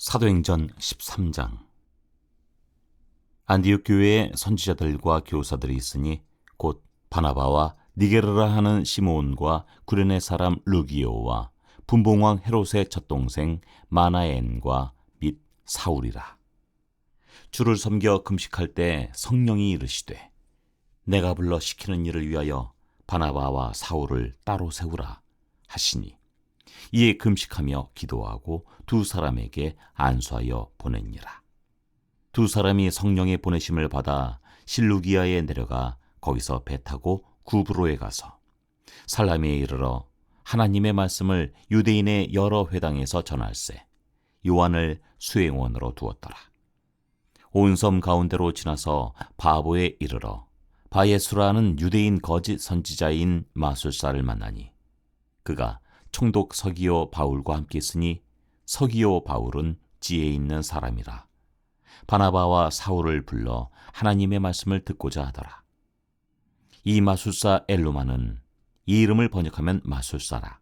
사도행전 13장. 안디옥 교회에 선지자들과 교사들이 있으니 곧 바나바와 니게르라 하는 시므온과 구레네 사람 루기오와 분봉왕 헤롯의 젖동생 마나엔과 및 사울이라. 주를 섬겨 금식할 때 성령이 이르시되 내가 불러 시키는 일을 위하여 바나바와 사울을 따로 세우라 하시니 이에 금식하며 기도하고 두 사람에게 안수하여 보내니라. 두 사람이 성령의 보내심을 받아 실루기아에 내려가 거기서 배 타고 구브로에 가서 살라미에 이르러 하나님의 말씀을 유대인의 여러 회당에서 전할세 요한을 수행원으로 두었더라. 온 섬 가운데로 지나서 바보에 이르러 바예수라는 유대인 거짓 선지자인 마술사를 만나니 그가 총독 서기오 바울과 함께 있으니 서기오 바울은 지혜 있는 사람이라. 바나바와 사울을 불러 하나님의 말씀을 듣고자 하더라. 이 마술사 엘루마는 이 이름을 번역하면 마술사라.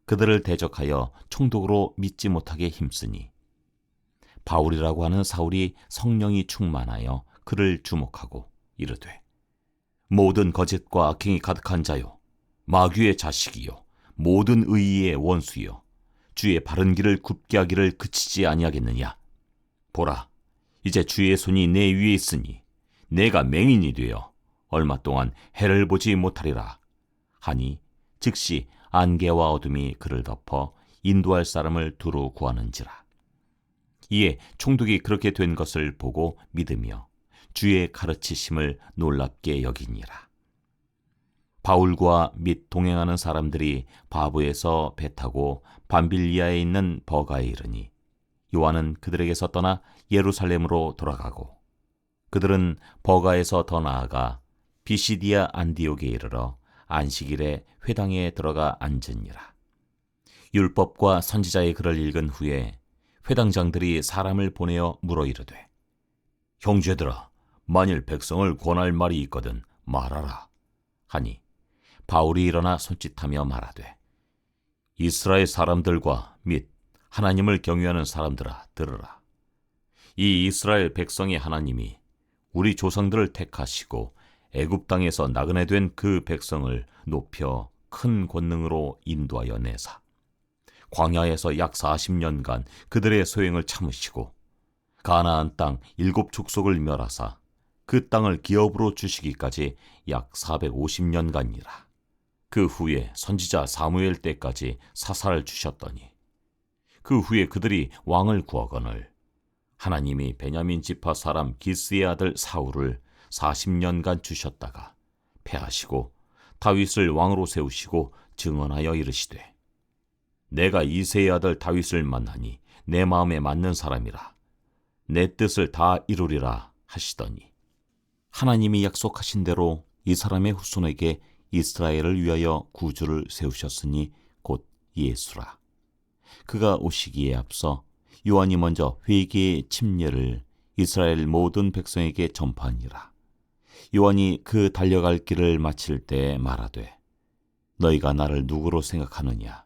그들을 대적하여 총독으로 믿지 못하게 힘쓰니 바울이라고 하는 사울이 성령이 충만하여 그를 주목하고 이르되 모든 거짓과 악행이 가득한 자요 마귀의 자식이요 모든 의의의 원수여 주의 바른 길을 굽게 하기를 그치지 아니하겠느냐. 보라, 이제 주의 손이 내 위에 있으니 내가 맹인이 되어 얼마 동안 해를 보지 못하리라 하니 즉시 안개와 어둠이 그를 덮어 인도할 사람을 두루 구하는지라. 이에 총독이 그렇게 된 것을 보고 믿으며 주의 가르치심을 놀랍게 여기니라. 바울과 및 동행하는 사람들이 바보에서 배 타고 밤빌리아에 있는 버가에 이르니 요한은 그들에게서 떠나 예루살렘으로 돌아가고 그들은 버가에서 더 나아가 비시디아 안디옥에 이르러 안식일에 회당에 들어가 앉으니라. 율법과 선지자의 글을 읽은 후에 회당장들이 사람을 보내어 물어 이르되 형제들아 만일 백성을 권할 말이 있거든 말하라 하니 바울이 일어나 손짓하며 말하되 이스라엘 사람들과 및 하나님을 경외하는 사람들아 들으라. 이 이스라엘 백성의 하나님이 우리 조상들을 택하시고 애굽 땅에서 나그네 된 그 백성을 높여 큰 권능으로 인도하여 내사 광야에서 약 40년간 그들의 소행을 참으시고 가나안 땅 7 족속을 멸하사 그 땅을 기업으로 주시기까지 약 450년간이라. 그 후에 선지자 사무엘 때까지 사사를 주셨더니 그 후에 그들이 왕을 구하거늘 하나님이 베냐민 지파 사람 기스의 아들 사울을 40년간 주셨다가 패하시고 다윗을 왕으로 세우시고 증언하여 이르시되 내가 이새의 아들 다윗을 만나니 내 마음에 맞는 사람이라 내 뜻을 다 이루리라 하시더니 하나님이 약속하신 대로 이 사람의 후손에게 이스라엘을 위하여 구주를 세우셨으니 곧 예수라. 그가 오시기에 앞서 요한이 먼저 회개의 침례를 이스라엘 모든 백성에게 전파하니라. 요한이 그 달려갈 길을 마칠 때 말하되 너희가 나를 누구로 생각하느냐.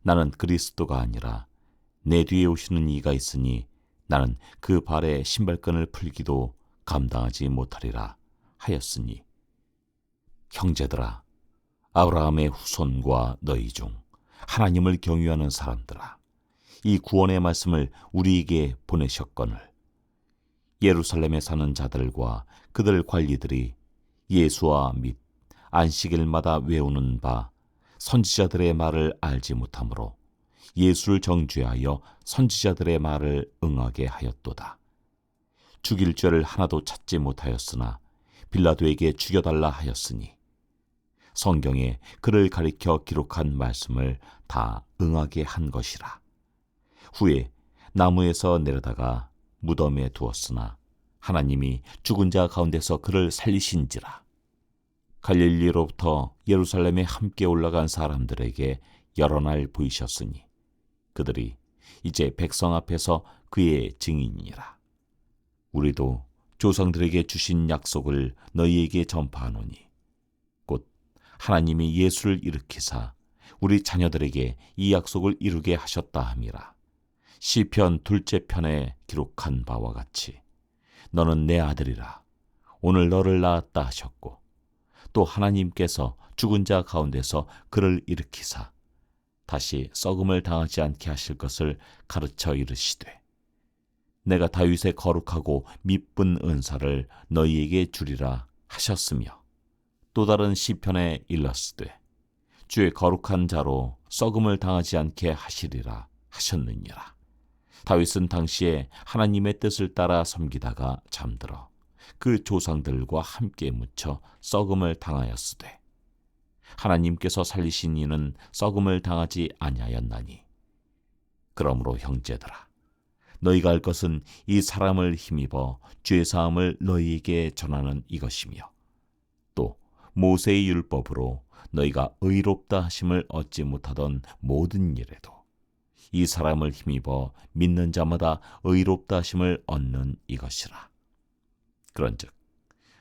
나는 그리스도가 아니라 내 뒤에 오시는 이가 있으니 나는 그 발에 신발끈을 풀기도 감당하지 못하리라 하였으니 형제들아 아브라함의 후손과 너희 중 하나님을 경유하는 사람들아 이 구원의 말씀을 우리에게 보내셨거늘 예루살렘에 사는 자들과 그들 관리들이 예수와 및 안식일마다 외우는 바 선지자들의 말을 알지 못하므로 예수를 정죄하여 선지자들의 말을 응하게 하였도다. 죽일 죄를 하나도 찾지 못하였으나 빌라도에게 죽여달라 하였으니 성경에 그를 가리켜 기록한 말씀을 다 응하게 한 것이라. 후에 나무에서 내려다가 무덤에 두었으나 하나님이 죽은 자 가운데서 그를 살리신지라. 갈릴리로부터 예루살렘에 함께 올라간 사람들에게 여러 날 보이셨으니 그들이 이제 백성 앞에서 그의 증인이라. 우리도 조상들에게 주신 약속을 너희에게 전파하노니 곧 하나님이 예수를 일으키사 우리 자녀들에게 이 약속을 이루게 하셨다 함이라. 시편 둘째 편에 기록한 바와 같이 너는 내 아들이라 오늘 너를 낳았다 하셨고, 또 하나님께서 죽은 자 가운데서 그를 일으키사 다시 썩음을 당하지 않게 하실 것을 가르쳐 이르시되, 내가 다윗의 거룩하고 미쁜 은사를 너희에게 주리라 하셨으며, 또 다른 시편에 일렀으되 주의 거룩한 자로 썩음을 당하지 않게 하시리라 하셨느니라. 다윗은 당시에 하나님의 뜻을 따라 섬기다가 잠들어 그 조상들과 함께 묻혀 썩음을 당하였으되, 하나님께서 살리신 이는 썩음을 당하지 아니하였나니, 그러므로 형제들아, 너희가 할 것은 이 사람을 힘입어 죄사함을 너희에게 전하는 이것이며, 또 모세의 율법으로 너희가 의롭다 하심을 얻지 못하던 모든 일에도 이 사람을 힘입어 믿는 자마다 의롭다 하심을 얻는 이것이라. 그런즉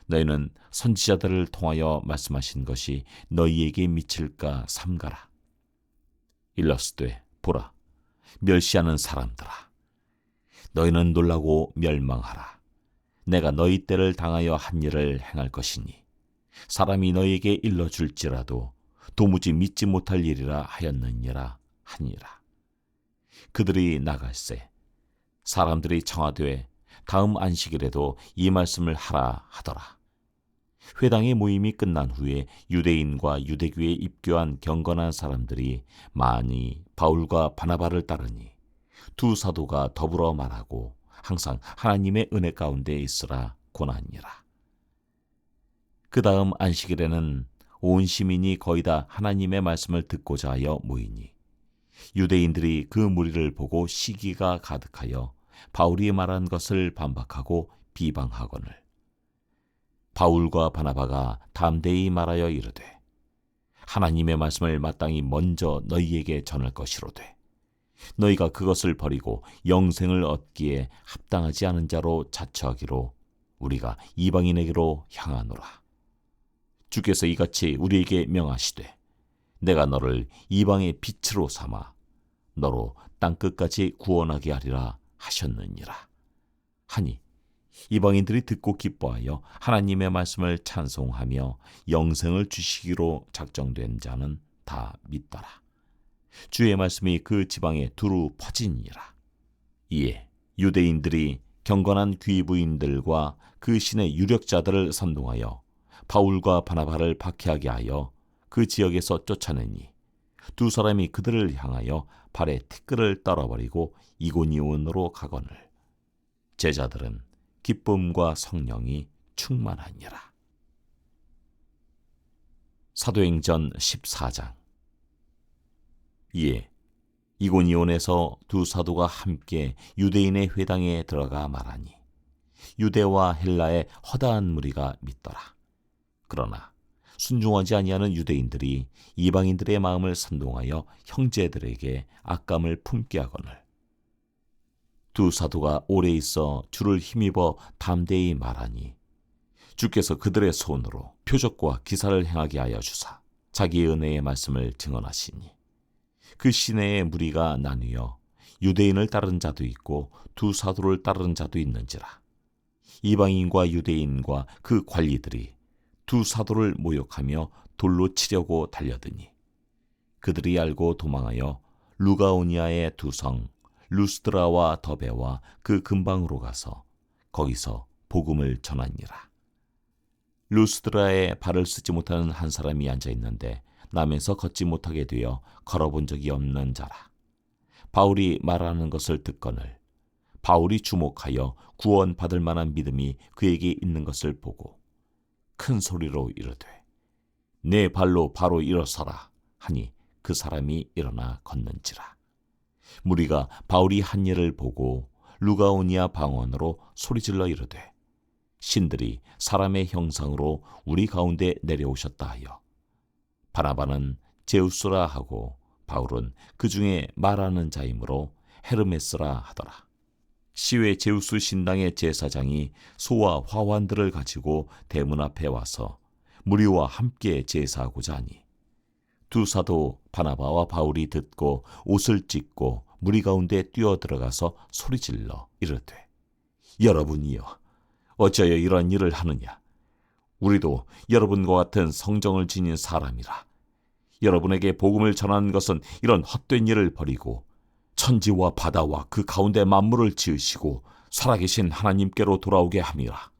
너희는 선지자들을 통하여 말씀하신 것이 너희에게 미칠까 삼가라. 일러스되 보라, 멸시하는 사람들아, 너희는 놀라고 멸망하라. 내가 너희 때를 당하여 한 일을 행할 것이니 사람이 너희에게 일러줄지라도 도무지 믿지 못할 일이라 하였느니라 하니라. 그들이 나갈새 사람들이 청하되 다음 안식일에도 이 말씀을 하라 하더라. 회당의 모임이 끝난 후에 유대인과 유대교에 입교한 경건한 사람들이 많이 바울과 바나바를 따르니 두 사도가 더불어 말하고 항상 하나님의 은혜 가운데 있으라 권하니라. 그 다음 안식일에는 온 시민이 거의 다 하나님의 말씀을 듣고자 하여 모이니 유대인들이 그 무리를 보고 시기가 가득하여 바울이 말한 것을 반박하고 비방하거늘 바울과 바나바가 담대히 말하여 이르되, 하나님의 말씀을 마땅히 먼저 너희에게 전할 것이로되 너희가 그것을 버리고 영생을 얻기에 합당하지 않은 자로 자처하기로 우리가 이방인에게로 향하노라. 주께서 이같이 우리에게 명하시되, 내가 너를 이방의 빛으로 삼아 너로 땅끝까지 구원하게 하리라 하셨느니라 하니, 이방인들이 듣고 기뻐하여 하나님의 말씀을 찬송하며 영생을 주시기로 작정된 자는 다 믿더라. 주의 말씀이 그 지방에 두루 퍼지니라. 이에 유대인들이 경건한 귀부인들과 그 신의 유력자들을 선동하여 바울과 바나바를 박해하게 하여 그 지역에서 쫓아내니, 두 사람이 그들을 향하여 발에 티끌을 떨어버리고 이고니온으로 가거늘 제자들은 기쁨과 성령이 충만하니라. 사도행전 14장. 이에 이고니온에서 두 사도가 함께 유대인의 회당에 들어가 말하니 유대와 헬라의 허다한 무리가 믿더라. 그러나 순종하지 아니하는 유대인들이 이방인들의 마음을 선동하여 형제들에게 악감을 품게 하거늘 두 사도가 오래 있어 주를 힘입어 담대히 말하니 주께서 그들의 손으로 표적과 기사를 행하게 하여 주사 자기의 은혜의 말씀을 증언하시니, 그 시내의 무리가 나뉘어 유대인을 따르는 자도 있고 두 사도를 따르는 자도 있는지라. 이방인과 유대인과 그 관리들이 두 사도를 모욕하며 돌로 치려고 달려드니 그들이 알고 도망하여 루가오니아의 두 성 루스드라와 더베와 그 근방으로 가서 거기서 복음을 전하니라. 루스드라에 발을 쓰지 못하는 한 사람이 앉아 있는데 남에서 걷지 못하게 되어 걸어본 적이 없는 자라. 바울이 말하는 것을 듣거늘 바울이 주목하여 구원받을 만한 믿음이 그에게 있는 것을 보고 큰 소리로 이르되, 내 발로 바로 일어서라 하니 그 사람이 일어나 걷는지라. 무리가 바울이 한 일을 보고 루가오니아 방언으로 소리질러 이르되, 신들이 사람의 형상으로 우리 가운데 내려오셨다 하여 바나바는 제우스라 하고 바울은 그 중에 말하는 자이므로 헤르메스라 하더라. 시외 제우스 신당의 제사장이 소와 화환들을 가지고 대문 앞에 와서 무리와 함께 제사하고자 하니 두 사도 바나바와 바울이 듣고 옷을 찢고 무리 가운데 뛰어들어가서 소리질러 이르되 여러분이여 어찌하여 이러한 일을 하느냐. 우리도 여러분과 같은 성정을 지닌 사람이라. 여러분에게 복음을 전하는 것은 이런 헛된 일을 버리고 천지와 바다와 그 가운데 만물을 지으시고 살아계신 하나님께로 돌아오게 함이라.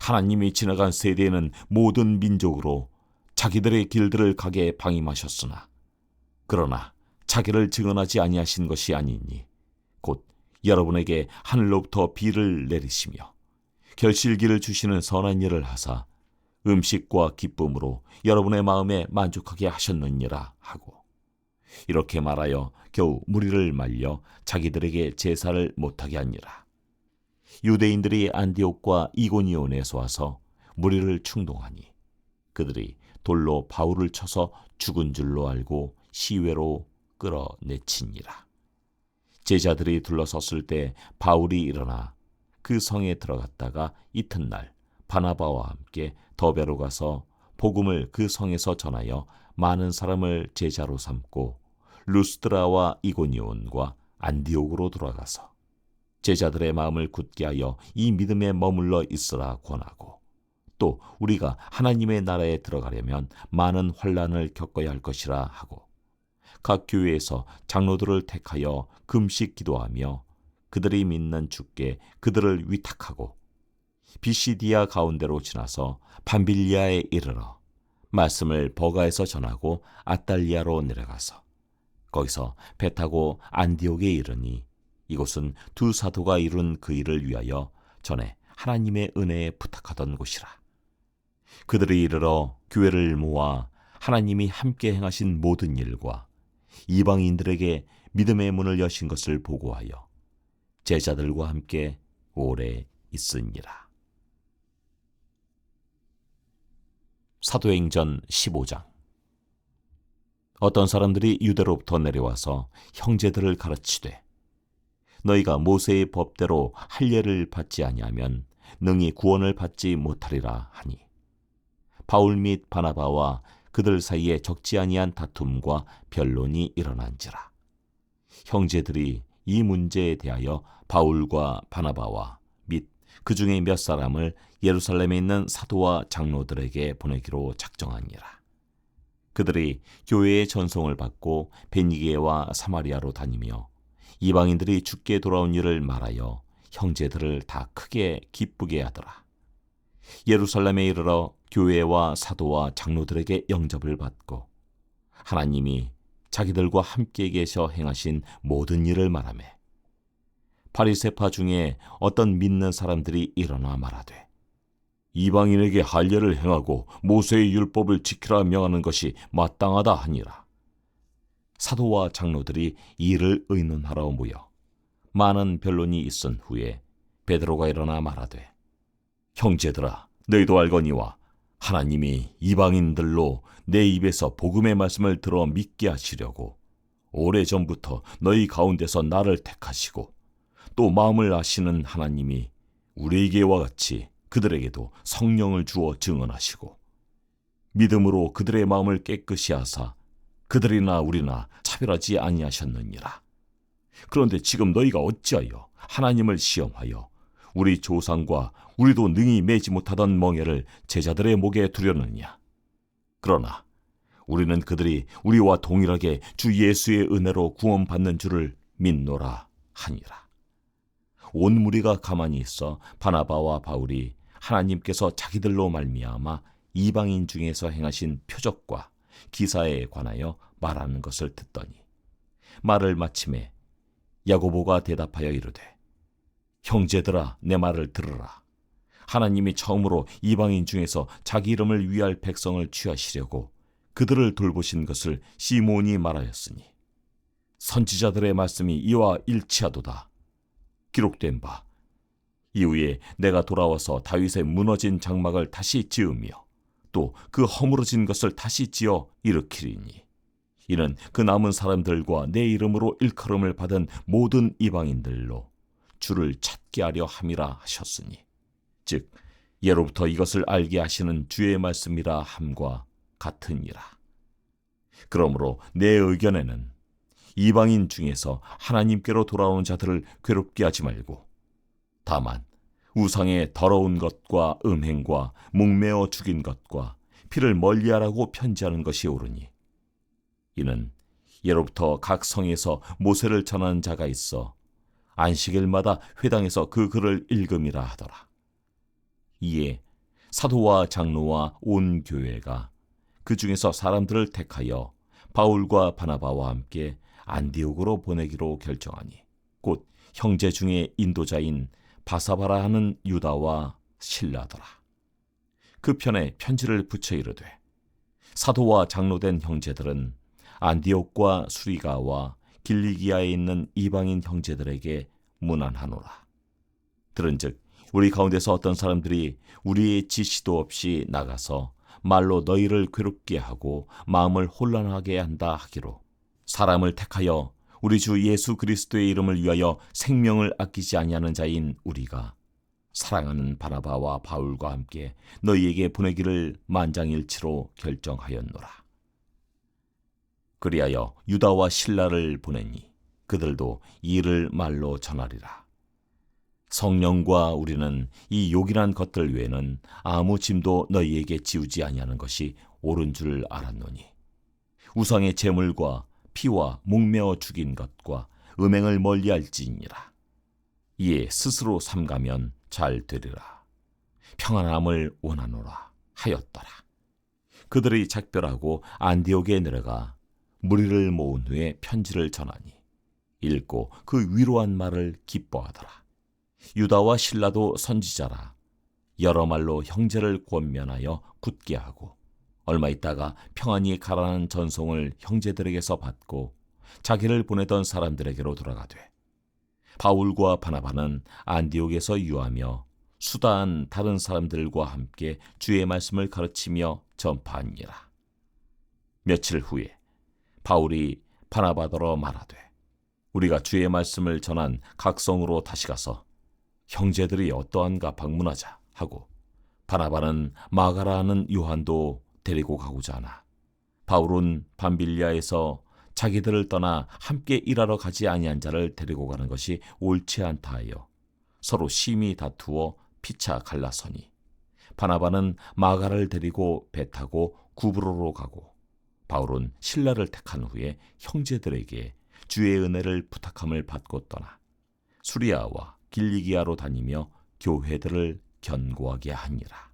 하나님이 지나간 세대에는 모든 민족으로 자기들의 길들을 가게 방임하셨으나 그러나 자기를 증언하지 아니하신 것이 아니니 곧 여러분에게 하늘로부터 비를 내리시며 결실기를 주시는 선한 일을 하사 음식과 기쁨으로 여러분의 마음에 만족하게 하셨느니라 하고 이렇게 말하여 겨우 무리를 말려 자기들에게 제사를 못하게 하니라. 유대인들이 안디옥과 이고니온에서 와서 무리를 충동하니 그들이 돌로 바울을 쳐서 죽은 줄로 알고 시외로 끌어내치니라. 제자들이 둘러섰을 때 바울이 일어나 그 성에 들어갔다가 이튿날 바나바와 함께 더베로 가서 복음을 그 성에서 전하여 많은 사람을 제자로 삼고 루스드라와 이고니온과 안디옥으로 돌아가서 제자들의 마음을 굳게 하여 이 믿음에 머물러 있으라 권하고 또 우리가 하나님의 나라에 들어가려면 많은 환난을 겪어야 할 것이라 하고 각 교회에서 장로들을 택하여 금식 기도하며 그들이 믿는 주께 그들을 위탁하고 비시디아 가운데로 지나서 밤빌리아에 이르러 말씀을 버가에서 전하고 아달리아로 내려가서 거기서 배 타고 안디옥에 이르니 이곳은 두 사도가 이룬 그 일을 위하여 전에 하나님의 은혜에 부탁하던 곳이라. 그들이 이르러 교회를 모아 하나님이 함께 행하신 모든 일과 이방인들에게 믿음의 문을 여신 것을 보고하여 제자들과 함께 오래 있으니라. 사도행전 15장. 어떤 사람들이 유대로부터 내려와서 형제들을 가르치되 너희가 모세의 법대로 할례를 받지 아니하면 능히 구원을 받지 못하리라 하니 바울 및 바나바와 그들 사이에 적지 아니한 다툼과 변론이 일어난지라. 형제들이 이 문제에 대하여 바울과 바나바와 및 그 중에 몇 사람을 예루살렘에 있는 사도와 장로들에게 보내기로 작정하니라. 그들이 교회의 전송을 받고 베니게와 사마리아로 다니며 이방인들이 주께 돌아온 일을 말하여 형제들을 다 크게 기쁘게 하더라. 예루살렘에 이르러 교회와 사도와 장로들에게 영접을 받고 하나님이 자기들과 함께 계셔 행하신 모든 일을 말하매 바리새파 중에 어떤 믿는 사람들이 일어나 말하되 이방인에게 할례를 행하고 모세의 율법을 지키라 명하는 것이 마땅하다 하니라. 사도와 장로들이 이를 의논하러 모여 많은 변론이 있은 후에 베드로가 일어나 말하되 형제들아 너희도 알거니와 하나님이 이방인들로 내 입에서 복음의 말씀을 들어 믿게 하시려고 오래전부터 너희 가운데서 나를 택하시고 또 마음을 아시는 하나님이 우리에게와 같이 그들에게도 성령을 주어 증언하시고 믿음으로 그들의 마음을 깨끗이 하사 그들이나 우리나 차별하지 아니하셨느니라. 그런데 지금 너희가 어찌하여 하나님을 시험하여 우리 조상과 우리도 능히 매지 못하던 멍에를 제자들의 목에 두려느냐. 그러나 우리는 그들이 우리와 동일하게 주 예수의 은혜로 구원받는 줄을 믿노라 하니라. 온 무리가 가만히 있어 바나바와 바울이 하나님께서 자기들로 말미암아 이방인 중에서 행하신 표적과 기사에 관하여 말하는 것을 듣더니 말을 마침에 야고보가 대답하여 이르되 형제들아 내 말을 들으라. 하나님이 처음으로 이방인 중에서 자기 이름을 위할 백성을 취하시려고 그들을 돌보신 것을 시몬이 말하였으니 선지자들의 말씀이 이와 일치하도다. 기록된 바 이후에 내가 돌아와서 다윗의 무너진 장막을 다시 지으며 또 그 허물어진 것을 다시 지어 일으키리니 이는 그 남은 사람들과 내 이름으로 일컬음을 받은 모든 이방인들로 주를 찾게 하려 함이라 하셨으니 즉 예로부터 이것을 알게 하시는 주의 말씀이라 함과 같으니라. 그러므로 내 의견에는 이방인 중에서 하나님께로 돌아오는 자들을 괴롭게 하지 말고 다만 우상의 더러운 것과 음행과 목매어 죽인 것과 피를 멀리하라고 편지하는 것이 옳으니 이는 예로부터 각 성에서 모세를 전하는 자가 있어 안식일마다 회당에서 그 글을 읽음이라 하더라. 이에 사도와 장로와 온 교회가 그 중에서 사람들을 택하여 바울과 바나바와 함께 안디옥으로 보내기로 결정하니 곧 형제 중에 인도자인 바사바라 하는 유다와 실라더라. 그 편에 편지를 붙여 이르되 사도와 장로된 형제들은 안디옥과 수리가와 길리기아에 있는 이방인 형제들에게 문안하노라. 들은즉 우리 가운데서 어떤 사람들이 우리의 지시도 없이 나가서 말로 너희를 괴롭게 하고 마음을 혼란하게 한다 하기로 사람을 택하여 우리 주 예수 그리스도의 이름을 위하여 생명을 아끼지 아니하는 자인 우리가 사랑하는 바나바와 바울과 함께 너희에게 보내기를 만장일치로 결정하였노라. 그리하여 유다와 실라를 보내니 그들도 이를 말로 전하리라. 성령과 우리는 이 요긴한 것들 외에는 아무 짐도 너희에게 지우지 아니하는 것이 옳은 줄 알았노니 우상의 제물과 피와 목매어 죽인 것과 음행을 멀리할지니라. 이에 스스로 삼가면 잘 되리라. 평안함을 원하노라 하였더라. 그들이 작별하고 안디옥에 내려가 무리를 모은 후에 편지를 전하니 읽고 그 위로한 말을 기뻐하더라. 유다와 실라도 선지자라. 여러 말로 형제를 권면하여 굳게 하고 얼마 있다가 평안히 가라는 전송을 형제들에게서 받고 자기를 보내던 사람들에게로 돌아가되 바울과 바나바는 안디옥에서 유하며 수다한 다른 사람들과 함께 주의 말씀을 가르치며 전파하니라. 며칠 후에 바울이 바나바더러 말하되 우리가 주의 말씀을 전한 각 성으로 다시 가서 형제들이 어떠한가 방문하자 하고 바나바는 마가라 하는 요한도 데리고 가고자 하나 바울은 밤빌리아에서 자기들을 떠나 함께 일하러 가지 아니한 자를 데리고 가는 것이 옳지 않다 하여 서로 심히 다투어 피차 갈라서니 바나바는 마가를 데리고 배 타고 구브로로 가고 바울은 실라를 택한 후에 형제들에게 주의 은혜를 부탁함을 받고 떠나 수리아와 길리기아로 다니며 교회들을 견고하게 하니라.